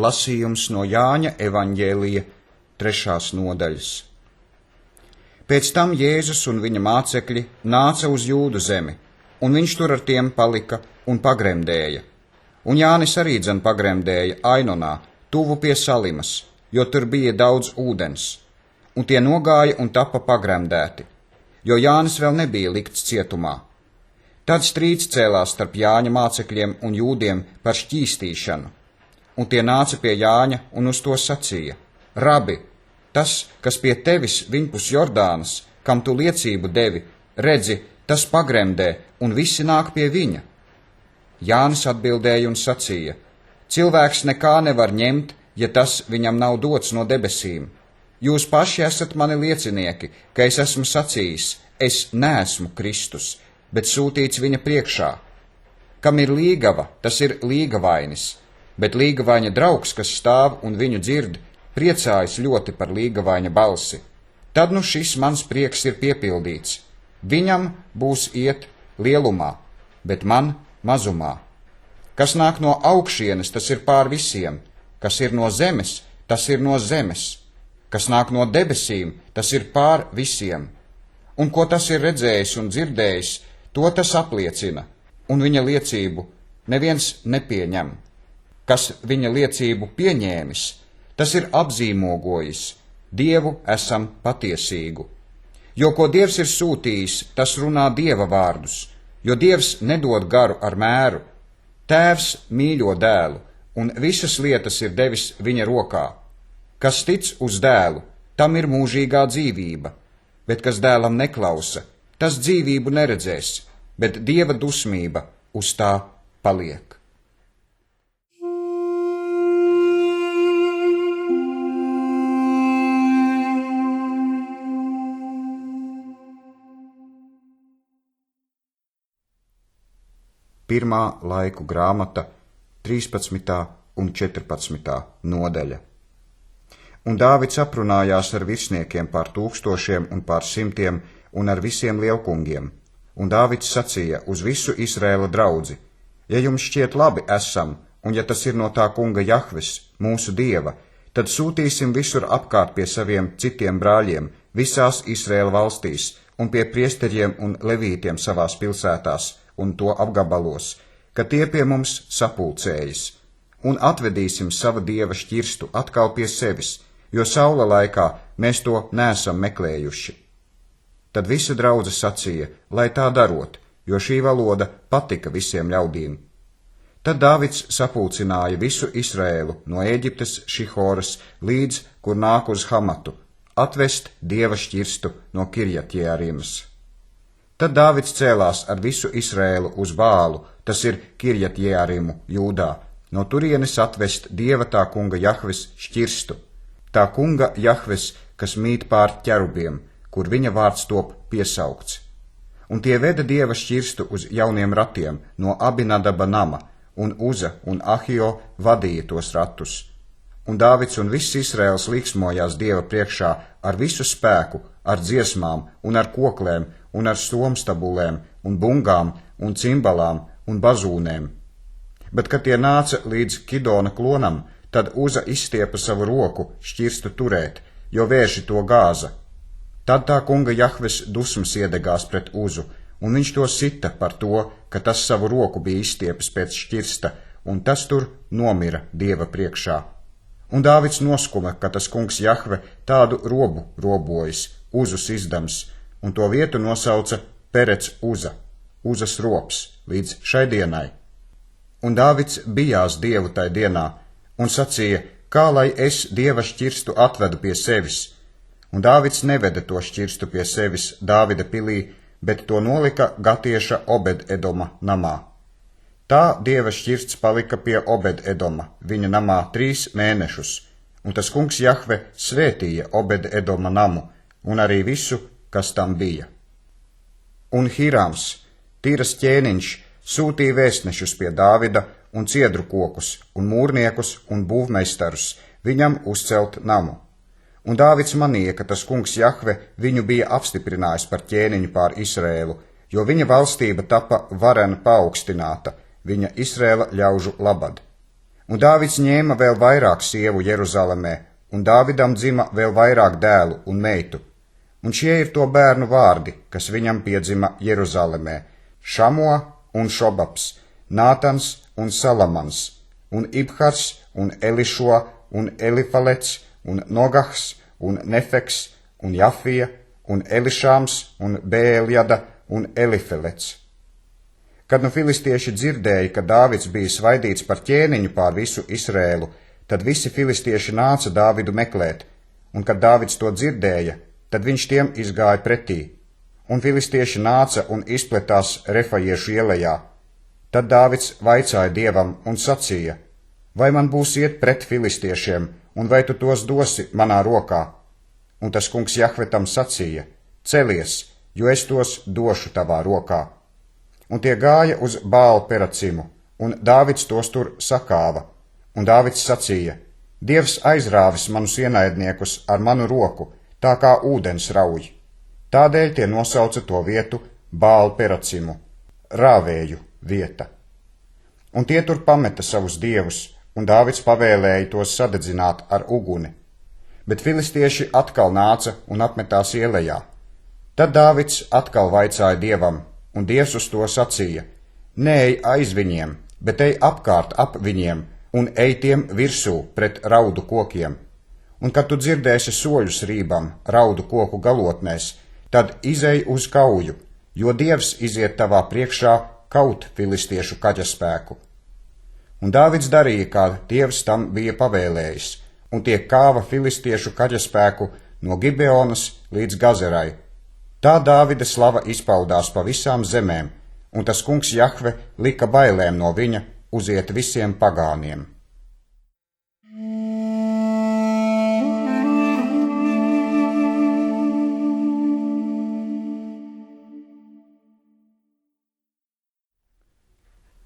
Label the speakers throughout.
Speaker 1: lasījums no Jāņa evaņģēlija 3. nodaļas. Pēc tam Jēzus un viņa mācekļi nāca uz Jūdu zemi, un viņš tur ar tiem palika un pagremdēja. Un Jānis arī dzen pagremdēja Ainonā, tuvu pie Salimas, jo tur bija daudz ūdens. Un tie nogāja un tapa pagremdēti, jo Jānis vēl nebija likts cietumā. Tad strīds cēlās starp Jāņa mācekļiem un jūdiem par šķīstīšanu, un tie nāca pie Jāņa un uz to sacīja: Rabi, tas, kas pie tevis viņpus Jordānas, kam tu liecību devi, redzi, tas pagremdē, un visi nāk pie viņa. Jānis atbildēja un sacīja: Cilvēks nekā nevar ņemt, ja tas viņam nav dots no debesīm. Jūs paši esat mani liecinieki, ka es esmu sacījis: es neesmu Kristus, bet sūtīts viņa priekšā. Kam ir līgava, tas ir līgavainis, bet līgavaņa draugs, kas stāv un viņu dzird, priecājas ļoti par līgavaņa balsi. Tad nu šis mans prieks ir piepildīts. Viņam būs iet lielumā, bet man mazumā. Kas nāk no augšienes, tas ir pār visiem. Kas ir no zemes, tas ir no zemes. Kas nāk no debesīm, tas ir pār visiem. Un ko tas ir redzējis un dzirdējis, to tas apliecina, un viņa liecību neviens nepieņem. Kas viņa liecību pieņēmis, tas ir apzīmogojis, Dievu esam patiesīgu. Jo ko Dievs ir sūtījis, tas runā Dieva vārdus, jo Dievs nedod garu ar mēru. Tēvs mīļo dēlu, un visas lietas ir devis viņa rokā. Kas tic uz dēlu, tam ir mūžīgā dzīvība, bet kas dēlam neklausa, tas dzīvību neredzēs, bet Dieva dusmība uz tā paliek. Pirmā laiku grāmata, 13. un 14. nodaļa. Un Dāvids aprunājās ar virsniekiem pār 1000 un pār 100 un ar visiem lielkungiem. Un Dāvids sacīja uz visu Izraēla draudzi: ja jums šķiet labi esam, un ja tas ir no tā kunga Jahves, mūsu Dieva, tad sūtīsim visur apkārt pie saviem citiem brāļiem, visās Izraēla valstīs, un pie priesteriem un levītiem savās pilsētās un to apgabalos, ka tie pie mums sapulcējas, un atvedīsim sava Dieva šķirstu atkal pie sevis, jo Saula laikā mēs to neesam meklējuši. Tad visa draudze sacīja, lai tā darot, jo šī valoda patika visiem ļaudīm. Tad Dāvids sapulcināja visu Izraēlu no Ēģiptes Šihoras līdz, kur nāk uz Hamatu, atvest Dieva šķirstu no Kirjatjearimas. Tad Dāvids cēlās ar visu Izraēlu uz Bālu, tas ir Kirjatjearimu Jūdā, no turienes atvest Dieva tā kunga Jahves šķirstu, tā kunga Jahves, kas mīt pār ķerubiem, kur viņa vārds top piesaukts. Un tie veda Dieva šķirstu uz jauniem ratiem no Abinadaba nama, un Uza un Ahio vadīja tos ratus. Un Dāvids un viss Izraēls līksmojās Dieva priekšā ar visu spēku, ar dziesmām un ar koklēm un ar somstabulēm un bungām un cimbalām un bazūnēm. Bet, kad tie nāca līdz Kidona klonam, tad Uza izstiepa savu roku šķirstu turēt, jo vērši to gāza. Tad tā kunga Jahves dusmas iedegās pret Uzu, un viņš to sita par to, ka tas savu roku bija izstiepis pēc šķirsta, un tas tur nomira Dieva priekšā. Un Dāvids noskuma, ka tas kungs Jahve tādu robu robojas, Uzus izdams, un to vietu nosauca Perec Uza, Uzas rops, līdz šai dienai. Un Dāvids bijās Dievu tai dienā, un sacīja, kā lai es Dieva šķirstu atvedu pie sevis. Un Dāvids neveda to šķirstu pie sevis Dāvida pilī, bet to nolika gatieša Obed-Edoma namā. Tā Dieva šķirsts palika pie Obed-Edoma, viņa namā 3 mēnešus, un tas kungs Jahve svētīja Obed-Edoma namu, un arī visu, kas tam bija. Un Hirams, Tīras ķēniņš, sūtīja vēstnešus pie Dāvida un ciedru kokus, un mūrniekus un būvmeistarus, viņam uzcelt namu. Un Dāvids manīja, ka tas kungs Jahve viņu bija apstiprinājis par ķēniņu pār Izraēlu, jo viņa valstība tapa varena paaugstināta, viņa Izraēla ļaužu labad. Un Dāvids ņēma vēl vairāk sievu Jeruzalemē, un Dāvidam dzima vēl vairāk dēlu un meitu. Un šie ir to bērnu vārdi, kas viņam piedzima Jeruzalemē: Šamo un Šobabs, Nātans un Salamans, un Ibhars un Elišo un Elifalets un Nogahs un Nefeks un Jafija un Elišāms un Bēljada un Elifelets. Kad nu filistieši dzirdēja, ka Dāvids bija svaidīts par ķēniņu pār visu Izrēlu, tad visi filistieši nāca Dāvidu meklēt, un kad Dāvids to dzirdēja, tad viņš tiem izgāja pretī, un filistieši nāca un izpletās Refajiešu ielejā. Tad Dāvids vaicāja Dievam un sacīja: vai man būs iet pret filistiešiem, un vai tu tos dosi manā rokā? Un tas kungs Jahve tam sacīja: celies, jo es tos došu tavā rokā. Un tie gāja uz Bāla Peracimu, un Dāvids tos tur sakāva. Un Dāvids sacīja: Dievs aizrāvis manus ienaidniekus ar manu roku, tā kā ūdens rauj. Tādēļ tie nosauca to vietu Bāla Peracimu, rāvēju vieta. Un tie tur pameta savus dievus, un Dāvids pavēlēja tos sadedzināt ar uguni. Bet filistieši atkal nāca un apmetās ielejā. Tad Dāvids atkal vaicāja Dievam, un Dievs uz to sacīja: neej aiz viņiem, bet ej apkārt ap viņiem, un ej tiem virsū pret raudu kokiem. Un kad tu dzirdēsi soļus rībam raudu koku galotnēs, tad izej uz kauju, jo Dievs iziet tavā priekšā kaut filistiešu kaķaspēku. Un Dāvids darīja, kā Dievs tam bija pavēlējis, un tie kāva filistiešu kaķaspēku no Gibeonas līdz Gazerai. Tā Dāvida slava izpaudās pa visām zemēm, un tas kungs Jahve lika bailēm no viņa uziet visiem pagāniem.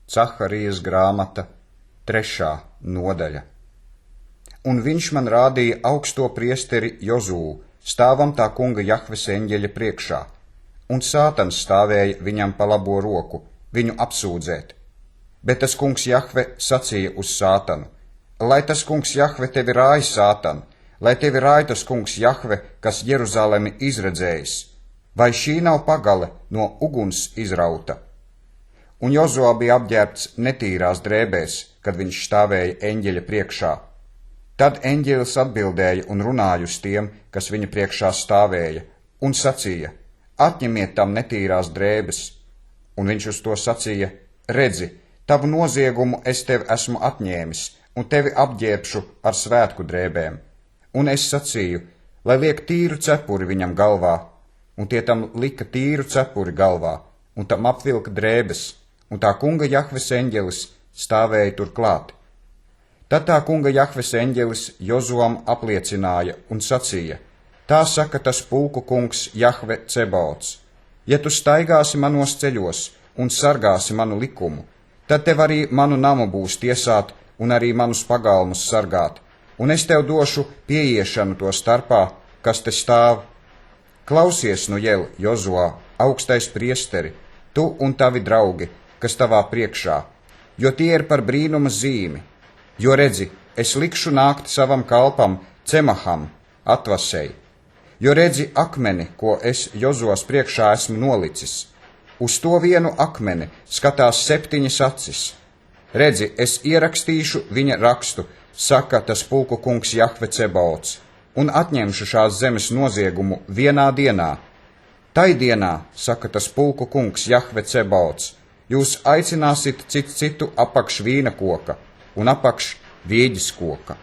Speaker 1: Caharijas grāmata, 3. nodaļa. Un viņš man rādīja augsto priesteri Jozūu, stāvam tā kunga Jahves eņģeļa priekšā, un Sātans stāvēja viņam pa labo roku, viņu apsūdzēt. Bet tas kungs Jahve sacīja uz Sātanu: lai tas kungs Jahve tevi rāj, Sātan, lai tevi rāj tas kungs Jahve, kas Jeruzalemi izredzējis, vai šī nav pagale no uguns izrauta? Un Jozuā bija apģērbts netīrās drēbēs, kad viņš stāvēja eņģeļa priekšā. Tad eņģelis atbildēja un runāja uz tiem, kas viņa priekšā stāvēja, un sacīja: atņemiet tam netīrās drēbes. Un viņš uz to sacīja: redzi, tavu noziegumu es tevi esmu atņēmis, un tevi apģērbšu ar svētku drēbēm. Un es sacīju: lai liek tīru cepuri viņam galvā, un tie tam lika tīru cepuri galvā, un tam apvilka drēbes, un tā kunga Jahves eņģelis stāvēja tur klāt. Tad tā kunga Jahves eņģelis Jozuam apliecināja un sacīja: tā saka tas pulku kungs Jahve Cebaots: ja tu staigāsi manos ceļos un sargāsi manu likumu, tad tev arī manu namu būs tiesāt un arī manus pagalmus sargāt, un es tev došu pieiešanu to starpā, kas te stāv. Klausies nu jau, Jozuā, augstais priesteri, tu un tavi draugi, kas tavā priekšā, jo tie ir par brīnuma zīmi. Jo redzi, es likšu nākt savam kalpam Cemaham, atvasei. Jo redzi akmeni, ko es Jozuas priekšā esmu nolicis. Uz to vienu akmeni skatās 7 acis. Redzi, es ierakstīšu viņa rakstu, saka tas pulku kungs Jahve Cebaots, un atņemšu šās zemes noziegumu vienā dienā. Tai dienā, saka tas pulku kungs Jahve Cebaots, jūs aicināsit citu apakš vīna koka un apakš vieģis koka.